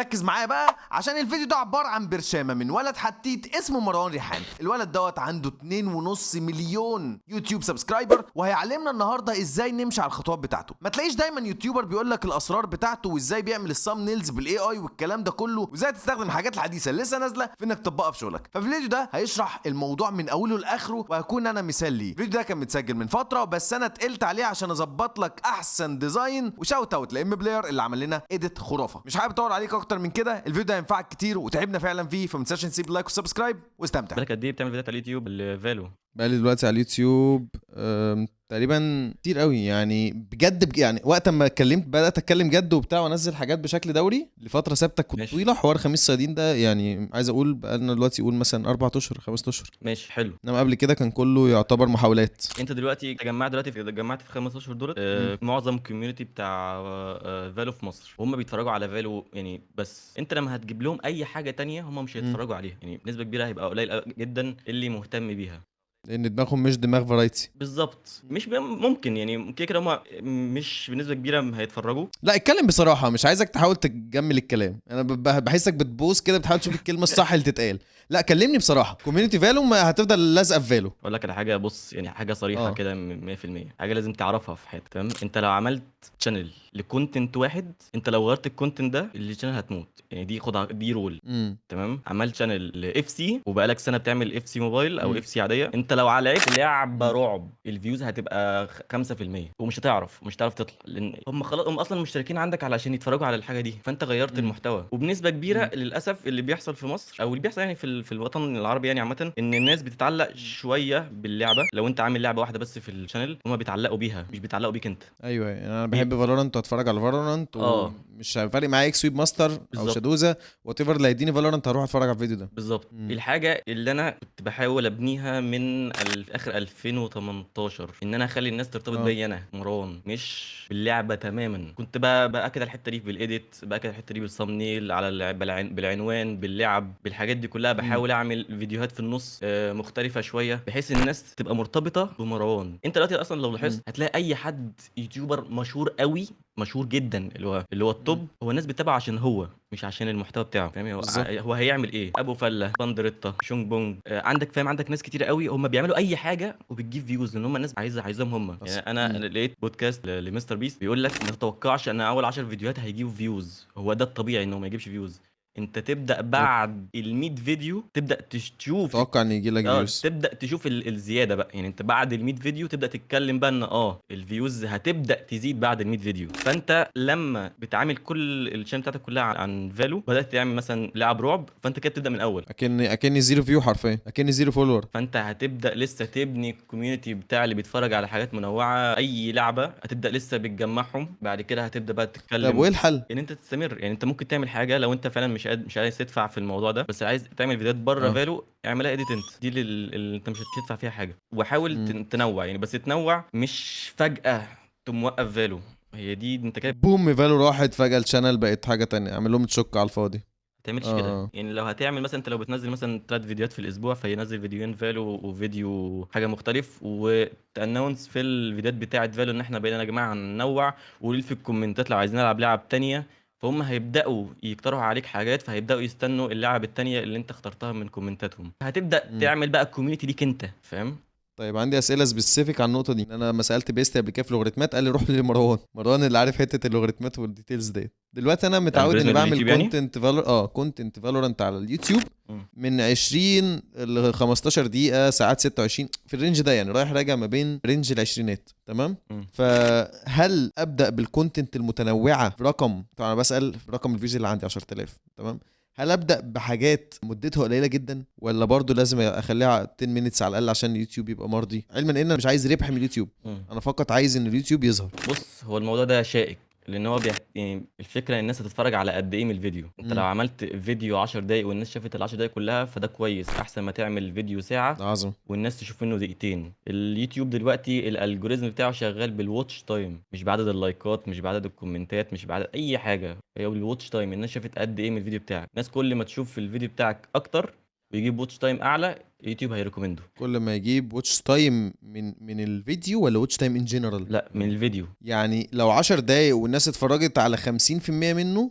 ركز معايا بقى عشان الفيديو ده عبارة عن برشامة من ولد حتيت اسمه مروان ريحان. الولد دوت عنده 2.5 مليون يوتيوب سبسكرايبر، وهيعلمنا النهارده ازاي نمشي على الخطوات بتاعته. ما تلاقيش دايما يوتيوبر بيقول لك الاسرار بتاعته وازاي بيعمل الثامبنيلز بالاي اي والكلام ده كله، وازاي تستخدم الحاجات الحديثه اللي لسه نازله في انك تطبقها في شغلك. ففي الفيديو ده هيشرح الموضوع من اوله لاخره، وهكون انا مثال ليه. الفيديو ده كان متسجل من فتره، بس انا تقلت عليه عشان اظبط لك احسن ديزاين. وشاوت اوت لام بلاير اللي عمل لنا ايديت خرافه. مش حابب اطول عليك اكتر من كده، الفيديو ده هينفعك كتير وتعبنا فعلا فيه، فما تنساش تسيب لايك وسبسكرايب واستمتع. بالك قد ايه بتعمل فيديوهات على اليوتيوب الفالو؟ بقالي دلوقتي على اليوتيوب تقريبا كتير قوي يعني بجد يعني وقت ما بدات اتكلم جد وبتاع وانزل حاجات بشكل دوري لفتره ثابته كنت ماشي. طويله. حوار خميس صيادين ده يعني عايز اقول بقالنا دلوقتي قول مثلا 4 اشهر 5 اشهر، ماشي حلو. انما قبل كده كان كله يعتبر محاولات. انت دلوقتي جمعت في 5 اشهر دول معظم الكوميونتي بتاع فالو في مصر، وهم بيتفرجوا على فالو يعني. بس انت لما هتجيب لهم اي حاجه تانية هم مش هيتفرجوا عليها، يعني بنسبه كبيره هيبقى قليل جدا اللي مهتم بيها. لان دماغهم مش دماغ فرايتي. بالظبط، مش ممكن يعني كده هم مش بنسبه كبيره هيتفرجوا. لا اتكلم بصراحه، مش عايزك تحاول تجمل الكلام. انا بحسك بتبوظ كده بتحاول تشوف الكلمه الصح اللي تتقال. لا كلمني بصراحه. كوميونتي فالو ما هتفضل لازقه في فالو. اقول لك على حاجه، بص يعني حاجه صريحه كده 100%، حاجه لازم تعرفها في حياتك، تمام؟ انت لو عملت تشانل لكونتنت واحد، انت لو غيرت الكونتنت ده الشانل هتموت، يعني دي رول. تمام؟ عملت شانل لاف سي وبقالك سنه بتعمل اف سي موبايل او اف سي عاديه، انت لو على لعبه رعب الفيوز هتبقى 5% ومش هتعرف تطلع، لان هم خلاص هم اصلا مشتركين عندك علشان يتفرجوا على الحاجه دي، فانت غيرت المحتوى. وبنسبه كبيره للاسف اللي بيحصل في مصر او اللي بيحصل يعني في الوطن العربي يعني عامه، ان الناس بتتعلق شويه باللعبه. لو انت عامل لعبه واحده بس في الشانل هم بيتعلقوا بيها، مش بيتعلقوا بيك انت. ايوه يعني انا بحب فالورانت واتفرج على فالورانت ومش فارق معايا اكس سويب ماستر او بالظبط. شادوزا وات ايفر اللي هيديني فالورانت هروح اتفرج على الفيديو ده. بالظبط. الحاجه اللي انا كنت بحاول ابنيها من في اخر 2018 ان انا اخلي الناس ترتبط بيا انا مروان، مش باللعبه تماما. كنت باكد الحته دي بالايديت، باكد الحته دي بالثامبنيل على بالعنوان، باللعب، بالحاجات دي كلها. بحاول اعمل فيديوهات في النص مختلفه شويه بحيث الناس تبقى مرتبطه بمروان. انت دلوقتي اصلا لو لاحظت هتلاقي اي حد يوتيوبر مشهور قوي، مشهور جدا، اللي هو التوب، هو الناس بتتابعه عشان هو، مش عشان المحتوى بتاعه. فاهم؟ هو هيعمل ايه؟ ابو فله، باندريتا، شونج بونج، عندك فاهم؟ عندك ناس كتير قوي هم بيعملوا اي حاجه وبتجيب فيوز، لان هم الناس عايزهم هم. يعني انا لقيت بودكاست لمستر بيست بيقول لك ما تتوقعش ان اول 10 فيديوهات هيجيبوا فيوز، هو ده الطبيعي انه ما يجيبش فيوز. انت تبدا بعد ال100 فيديو تبدا تشوف، اتوقع ان يجي لك فيوز. تبدا تشوف الزياده بقى. يعني انت بعد ال100 فيديو تبدا تتكلم بقى ان الفيوز هتبدا تزيد بعد ال100 فيديو. فانت لما بتعامل كل الشان بتاعتك كلها عن فالو، بدات تعمل مثلا لعب رعب، فانت كده بتبدا من الاول اكني زيرو فيو حرفيا، اكني زيرو فولور. فانت هتبدا لسه تبني الكوميونتي بتاع اللي بيتفرج على حاجات منوعه. اي لعبه هتبدا لسه بتجمعهم، بعد كده هتبدا بقى تتكلم. طب وايه الحل؟ ان انت تستمر. يعني انت ممكن تعمل حاجه لو انت فعلا مش عايز تدفع في الموضوع ده، بس عايز تعمل فيديوهات بره فالو، اعملها اديت انت، دي اللي انت مش هتدفع فيها حاجه. وحاول تنوع يعني، بس تنوع مش فجاه تقوم موقف فالو. هي دي انت كده بوم فالو راحت فجأة، الشانل بقت حاجة تانية، اعمل لهم تشك على الفاضي. تعملش كده. يعني لو هتعمل مثلا، انت لو بتنزل مثلا 3 فيديوهات في الاسبوع، فينزل فيديوين فالو وفيديو حاجه مختلف، وتانونس في الفيديوهات بتاعه فالو ان احنا بقينا يا جماعه ننوع. وقول في الكومنتات لو عايزين نلعب لعب تانية، فهم هيبداوا يقترحوا عليك حاجات، فهيبداوا يستنوا اللعب التانية اللي انت اخترتها من كومنتاتهم. هتبدا تعمل بقى الكوميونتي ليك انت، فاهم؟ طيب عندي اسئله سبيسيفيك عن النقطه دي. انا لما سالت بيست قبل كده في اللوغاريتمات قال لي روح لمروان اللي عارف حته اللوغاريتمات والديتيلز ديت. دلوقتي انا متعود اني بعمل كونتنت كونتنت فالورانت على اليوتيوب من 20 ل 15 دقيقه، ساعات 26 في الرينج ده، يعني رايح راجع ما بين رينج العشرينات. تمام. فهل ابدا بالكونتنت المتنوعه برقم، طبعا انا بسال رقم الفيوز اللي عندي 10000، تمام؟ هل ابدا بحاجات مدتها قليله جدا، ولا برضو لازم اخليها 10 مينتس على الاقل عشان اليوتيوب يبقى مرضي؟ علما ان انا مش عايز ربح من اليوتيوب، انا فقط عايز ان اليوتيوب يظهر. بص، هو الموضوع ده شائك، لان هو يعني الفكره ان الناس هتتفرج على قد ايه من الفيديو. انت لو عملت فيديو 10 دقايق والناس شافت ال10 دقايق كلها، فده كويس، احسن ما تعمل فيديو ساعه عظم والناس تشوف منه دقيقتين. اليوتيوب دلوقتي الالجوريزم بتاعه شغال بالواتش تايم، مش بعدد اللايكات، مش بعدد الكومنتات، مش بعدد اي حاجه، هي بالواتش تايم. الناس شافت قد ايه من الفيديو بتاعك. الناس كل ما تشوف الفيديو بتاعك اكتر ويجيب واتش تايم اعلى، يوتيوب هيريكومنده. كل ما يجيب واتش تايم من الفيديو ولا واتش تايم ان جنرال؟ لا، من الفيديو. يعني لو 10 دقايق والناس اتفرجت على 50% منه،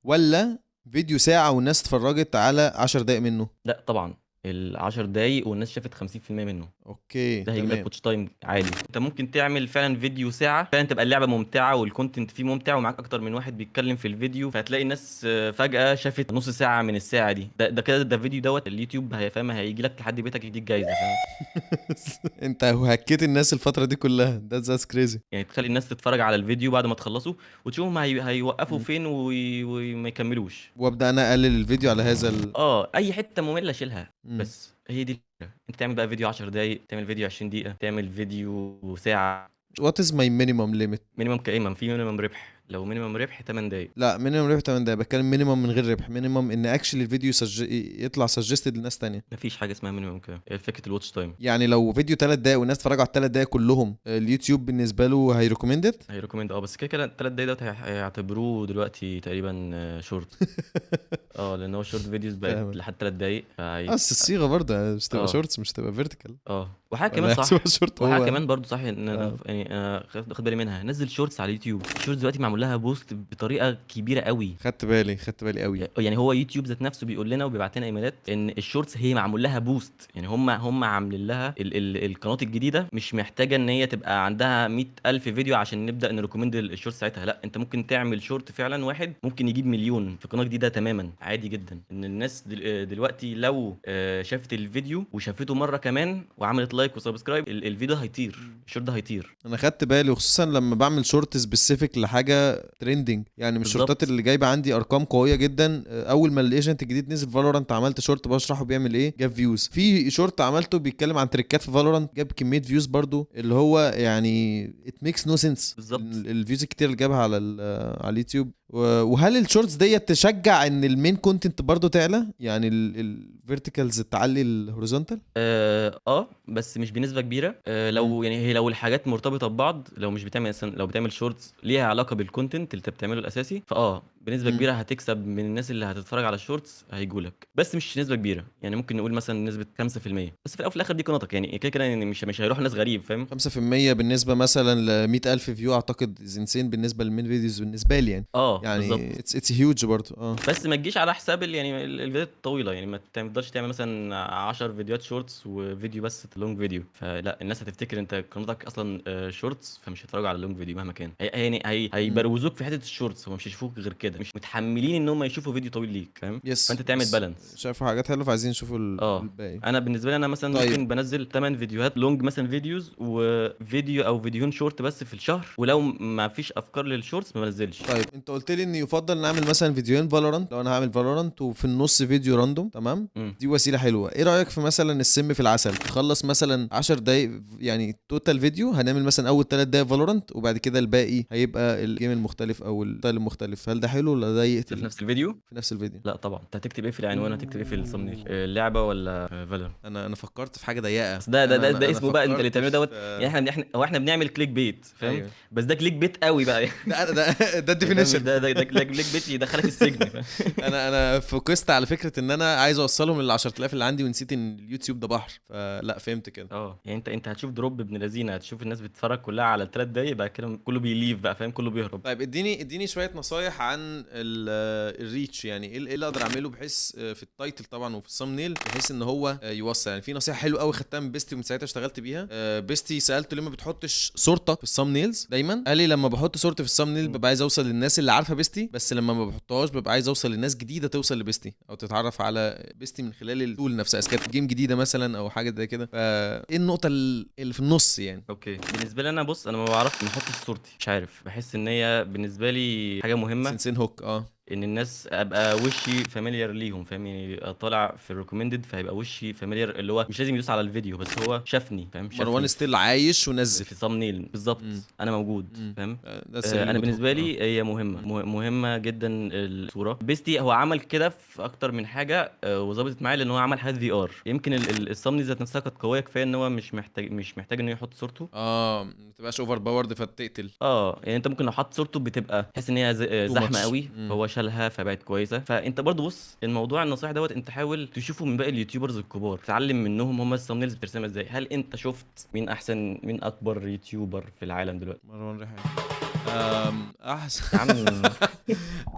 ولا فيديو ساعة والناس اتفرجت على 10 دقايق منه. لا طبعا ال10 دقايق والناس شافت 50% منه، اوكي ده هيجيب لك تمام. واتش تايم عالي. انت ممكن تعمل فعلا فيديو ساعه فعلا تبقى اللعبه ممتعه والكونتنت فيه ممتع ومعاك اكتر من واحد بيتكلم في الفيديو، فهتلاقي الناس فجاه شافت نص ساعه من الساعه دي. ده كده ده فيديو دوت اليوتيوب هيفهم هيجي لك لحد بيتك يديك جايزه، فاهم؟ انت هكيت الناس الفترة دي كلها، that's crazy. يعني تخلي الناس تتفرج على الفيديو بعد ما تخلصوا وتشوفهم هيوقفوا فين وما يكملوش. وابدا انا اقلل الفيديو على هذا اي حته ممله شيلها. مم. بس هي دي الفكره، انت تعمل بقى فيديو 10 دقايق، تعمل فيديو 20 دقيقه، تعمل فيديو ساعه. what is my minimum limit؟ مينيمم كايمن في مينيمم ربح، لو مينيمم ربح 8 دقايق. لا مينيمم ربح 8 دقايق، بتكلم مينيمم من غير ربح، مينيمم ان اكشلي الفيديو يطلع سجستد لناس تانية. مفيش حاجه اسمها مينيمم كده، هي فكره الواتش تايم. يعني لو فيديو 3 دقايق والناس اتفرجوا على ال3 دقايق كلهم، اليوتيوب بالنسبه له هيريكومندد. هيريكومند بس كده كده 3 دقايق دوت هيعتبروه دلوقتي تقريبا شورت. لان هو شورت فيديوز بقت فاهمك. لحد 3 دقايق بس الصيغه برضه مش تبقى آه. شورتس، مش تبقى فيرتيكال. وحاجه كمان صح، شورت وحاجه هو. كمان برضو صح ان آه. يعني خد بالي منها، نزل شورتس على اليوتيوب. الشورتس دلوقتي معمول لها بوست بطريقه كبيره قوي. خدت بالي قوي. يعني هو يوتيوب ذات نفسه بيقول لنا وبيبعت لنا ايميلات ان الشورتس هي معمول لها بوست، يعني هم عاملين لها القناه الجديده مش محتاجه ان هي تبقى عندها 100,000 فيديو عشان نبدا نريكومند الشورت ساعتها. لا، انت ممكن تعمل شورت فعلا واحد ممكن يجيب مليون في قناه جديده تماما عادي جدا. ان الناس دلوقتي لو شافت الفيديو وشافته مره كمان وعملت لايك وسبسكرايب الفيديو هيطير، الشورت ده هيطير. انا خدت بالي، وخصوصا لما بعمل شورت سبيسيفيك لحاجه ترندنج، يعني من الشورتات بالظبط. اللي جايبه عندي ارقام قويه جدا. اول ما الايجنت الجديد نزل فالورانت عملت شورت بشرحه بيعمل ايه، جاب فيوز. في شورت عملته بيتكلم عن تريكات في فالورانت جاب كميه فيوز برضو، اللي هو يعني ات ميكس نو سنس بالظبط. الفيوز الكتير اللي جابها على اليوتيوب. وهل الشورتس ديت تشجع ان المين كونتنت برضو تعلى، يعني الفيرتيكالز تعلي الهوريزونتال؟ بس مش بنسبه كبيره. لو يعني هي لو الحاجات مرتبطه ببعض، لو مش بتعمل مثلا، لو بتعمل شورتس ليها علاقه بالكونتنت اللي انت بتعمله الاساسي، بنسبه كبيره هتكسب من الناس اللي هتتفرج على الشورتس هيجولك، بس مش نسبه كبيره. يعني ممكن نقول مثلا نسبه 5%، بس في الاول وفي الاخر دي قناتك، يعني كده كده يعني مش هيروح ناس غريب، فاهم؟ 5% بالنسبه مثلا ل 100,000 فيو اعتقد زنسين بالنسبه للمين فيديوز بالنسبه لي يعني. يعني بالظبط. اتس هيوج برضه. بس ما تجيش على حساب يعني الفيديوهات الطويله، يعني ما تقدرش تعمل مثلا 10 فيديوهات شورتس وفيديو بس لونج فيديو، فلا الناس هتفتكر انت قناتك اصلا شورتس، فمش هيتفرجوا على اللونج فيديو مهما كان. يعني هيبروزوك في حته الشورتس، هم مش هيشوفوك غير كده، مش متحملين ان هم يشوفوا فيديو طويل ليك، فاهم؟ يس فانت تعمل بالانس. شايفوا حاجات حلوه فعايزين نشوفوا الباقي. انا بالنسبه لي انا مثلا طيب. ممكن بنزل 8 فيديوهات لونج مثلا فيديوز، وفيديو او فيديوهين شورت بس في الشهر، ولو ما فيش افكار للشورتس ما بنزلش. طيب انت قلت لي ان يفضل نعمل مثلا فيديوهين فالورانت، لو انا هعمل فالورانت وفي النص فيديو راندوم، تمام. دي وسيله حلوه. ايه رايك في مثلا السم في العسل، تخلص مثلا 10 دقايق يعني توتال فيديو، هنعمل مثلا اول 3 دقايق فالورانت وبعد كده الباقي هيبقى الجيم المختلف او الستايل المختلف. هل ده حلو ولا ده يقتل في نفس الفيديو؟ في نفس الفيديو؟ لا طبعا. انت هتكتب ايه في العنوان؟ هتكتب ايه في الثمبنيل؟ اللعبه ولا فالور؟ انا فكرت في حاجه ضيقه. بس ده أنا اسمه بقى انت اللي فكرت بتعمله دوت. في- يعني احنا بنعمل كليك بيت، فاهم؟ أيوة. بس ده كليك بيت قوي بقى. ده الديفينيشن. ده كليك بيت يدخلك السجن، فاهم؟ انا فوكست على فكره ان انا عايز اوصلهم لل 10,000 اللي عندي، ونسيت ان اليوتيوب ده بحر، فلا فهمت كده. يعني انت هتشوف دروب ابن لذينه، هتشوف الناس بتتفرج كلها على ال3 دقايق بقى كده كله بيليف بقى، فاهم؟ كله بيهرب. طيب اديني شويه نصايح عن الريتش، يعني ايه اللي اقدر اعمله بحيث في التايتل طبعا وفي الثامبنيل، بحيث ان هو يوصل. يعني في نصيحه حلوه قوي خدتها من بيستي ومن ساعتها اشتغلت بيها. بيستي سالته ليه ما بتحطش صورتك في الثامبنيلز دايما، قال لي لما بحط صورتي في الثامبنيل ببقى عايز اوصل للناس اللي عارفه بيستي، بس لما ما بحطهاش ببقى عايز اوصل للناس جديده توصل لبيستي او تتعرف على بيستي من خلال التول نفسها، اسكاب جيم جديده مثلا او حاجه زي كده. فايه النقطه اللي في النص يعني؟ اوكي، بالنسبه لي انا بص، انا ما بعرفش ما احطش صورتي، مش عارف، بحس ان هي بالنسبه لي حاجه مهمه سنسين هوك. ان الناس ابقى وشي فاميليار ليهم، فاهم؟ يعني يبقى طالع في الريكومندد فيبقى وشي فاميليار، اللي هو مش لازم يدوس على الفيديو بس هو شافني، فاهم؟ مروان ستيل عايش ونزل في ثامبنيل بالظبط، انا موجود، فاهم؟ انا انا بالنسبه لي هي مهمه جدا الصوره. بيستي هو عمل كده في اكتر من حاجه وظبطت معايا، لان هو عمل حاجات في ار. يمكن الثامبنيل ذات نفسها كانت قويه كفايه ان هو مش محتاج انه يحط صورته. ما تبقاش اوفر باورد فتقتل. يعني انت ممكن لو حط صورته بتبقى تحس ان هي زحمه قوي، هو شالها فبقت كويسه. فانت برضو بص، الموضوع النصيحه دوت انت حاول تشوفه من باقي اليوتيوبرز الكبار، تتعلم منهم هم الثامبنيلز بترسمها ازاي. هل انت شفت مين احسن، مين اكبر يوتيوبر في العالم دلوقتي؟ مروان ريحان. احسن يا عم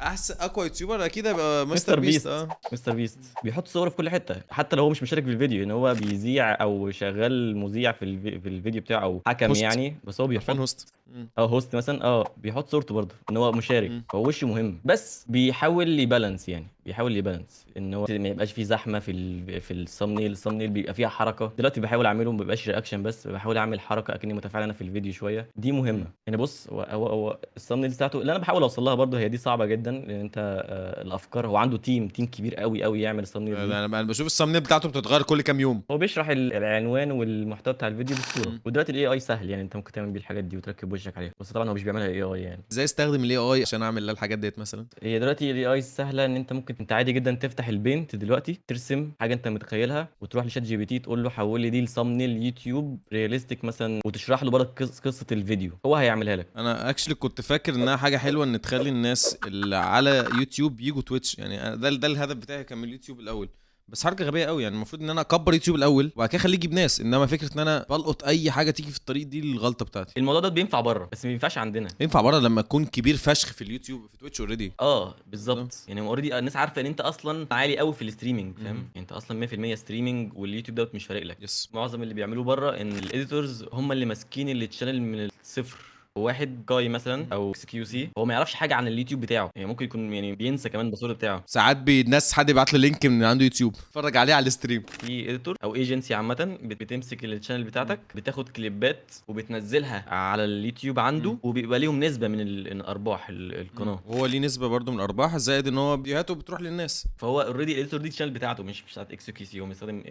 احسن اقوى يوتيوبر اكيد هيبقى مستر مستر بيست. بيست. مستر بيست بيحط صوره في كل حته، حتى لو هو مش مشارك في الفيديو، ان هو بيذيع او شغال مذيع في الفيديو بتاعه او حكم هوست. يعني، بس هو عارفين بيحط هوست. او هوست مثلا، بيحط صورته برضه ان هو مشارك، هو وشه مهم، بس بيحاول يبالانس، يعني بيحاول يبالانس ان هو ما يبقاش فيه زحمه في الثامنيل بيبقى فيها حركه. دلوقتي بحاول اعمله ما بيبقاش رياكشن بس، بحاول اعمل حركه اكني متفاعل انا في الفيديو شويه، دي مهمه. يعني بص، هو الثامنيل بتاعته اللي انا بحاول اوصل لها برضه، هي دي صعبه جدا لان انت الافكار، هو عنده تيم كبير قوي قوي يعمل الثامنيل دي. انا بشوف الثامنيل بتاعته بتتغير كل كام يوم. هو بيشرح العنوان والمحتوى بتاع الفيديو بالصوره، ودلوقتي الاي اي سهل، يعني انت ممكن تعمل بيه الحاجات دي وتركب وشك عليها، بس طبعا هو مش بيعملها اي اي يعني. ازاي استخدم الاي اي عشان اعمل الحاجات ديت مثلا؟ هي دلوقتي الاي اي سهله، ان انت ممكن انت عادي جدا تفتح البينت دلوقتي، ترسم حاجه انت متخيلها، وتروح لشات جي بي تي تقول له حول لي دي لثامنيل يوتيوب رياليستيك مثلا، وتشرح له برضه قصه الفيديو، هو هيعملها لك. انا اكشلي كنت فاكر انها حاجه حلوه ان تخلي الناس اللي على يوتيوب يجوا تويتش، يعني ده الهدف بتاعي كان من اليوتيوب الاول. بس حركه غبيه قوي، يعني المفروض ان انا اكبر يوتيوب الاول وبعد كده اخليه يجيب ناس، انما فكره ان انا بلقط اي حاجه تيجي في الطريق دي الغلطه بتاعتي. الموضوع ده بينفع بره بس ما بينفعش عندنا. ينفع بره لما اكون كبير فشخ في اليوتيوب في تويتش اوريدي. بالظبط، يعني اوريدي الناس عارفه ان انت اصلا عالي قوي في الستريمنج، فاهم؟ يعني انت اصلا 100% ستريمنج، واليوتيوب دوت مش فارق لك. يس. معظم اللي بيعملوه بره ان الايديتورز هم اللي ماسكين التشانل من الصفر. واحد جاي مثلا او اكس كيو سي، هو ما يعرفش حاجه عن اليوتيوب بتاعه، يعني ممكن يكون يعني بينسى كمان الباسورد بتاعه. ساعات الناس حد يبعت له لينك من عنده يوتيوب اتفرج عليه على الستريم. في اديتور او ايجنسي عامه بتمسك الشانل بتاعتك، بتاخد كليبات وبتنزلها على اليوتيوب عنده، وبيبقى ليهم نسبه من الارباح القناه. وهو ليه نسبه برضو من الارباح، زائد ان هو فيديوهاته بتروح للناس. فهو اوريدي الاديتور دي الشانل بتاعته مش بتاعت اكس كيو سي، هو مستخدم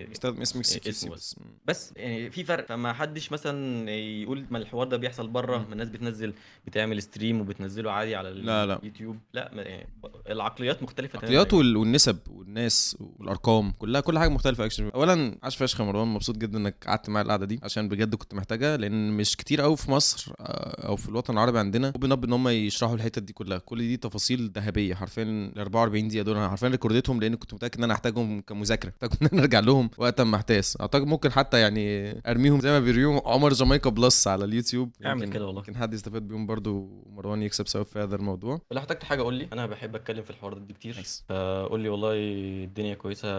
اسم اكس كيو سي اسمه بس يعني في فرق. فما حدش مثلا يقول ما الحوار ده بيحصل بره، ما الناس بتنزل بتعمل ستريم وبتنزله عادي على لا. اليوتيوب. لا يعني العقليات مختلفه العقليات تماما. والنسب والناس والارقام كل حاجه مختلفه اكشن. اولا عاش فشخ يا مروان، مبسوط جدا انك قعدت معايا القعده دي عشان بجد كنت محتاجها، لان مش كتير قوي في مصر او في الوطن العربي عندنا اوبن اب ان هم يشرحوا الحتت دي كلها. كل دي تفاصيل ذهبيه حرفيا. ال 44 دقيقه دول انا حرفيا ريكورديتهم، لان كنت متاكد ان انا هحتاجهم كمذاكره، محتاج ان انا ارجع لهم وقت ما احتاس. اعتقد ممكن حتى يعني ارميهم زي ما بيرميهم عمر جامايكا بلس على اليوتيوب، اعمل كده والله، يمكن حد يستفاد بيهم برضو، مروان يكسب سبب في هذا الموضوع. لو احتجت حاجه قول لي، انا بحب اتكلم في الحوارات دي كتير. فقول لي والله الدنيا كويسه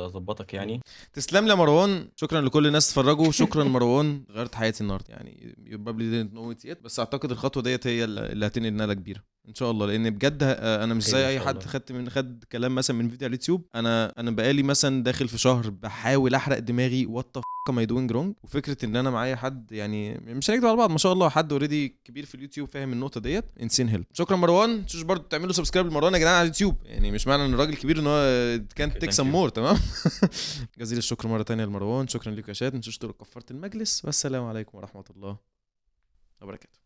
اظبطك يعني. تسلم لي يا مروان، شكرا لكل الناس اتفرجوا. شكرا مروان، غيرت حياتي النهارده يعني. you probably didn't know it yet، بس اعتقد الخطوه ديت هي اللي هتنقل نقله كبيره ان شاء الله، لان بجد انا مش زي اي حد خد كلام مثلا من فيديو على اليوتيوب. انا بقالي مثلا داخل في شهر بحاول احرق دماغي وات ذا ام اي دوينج رونج، وفكره ان انا معايا حد يعني مش هنكدب على بعض ما شاء الله، حد اوريدي كبير في اليوتيوب فاهم النقطه ديت، انسين هيلب. شكرا مروان. تشوفوا برضو تعملوا سبسكرايب لمروان يا جدعان على اليوتيوب، يعني مش معنى ان الراجل كبير ان هو كان تيك سم مور. تمام. جزيل الشكر مره ثانيه لمروان. شكرا لكم يا شباب، ما تنسوش تشتركوا كفاره المجلس، والسلام عليكم ورحمه الله وبركاته.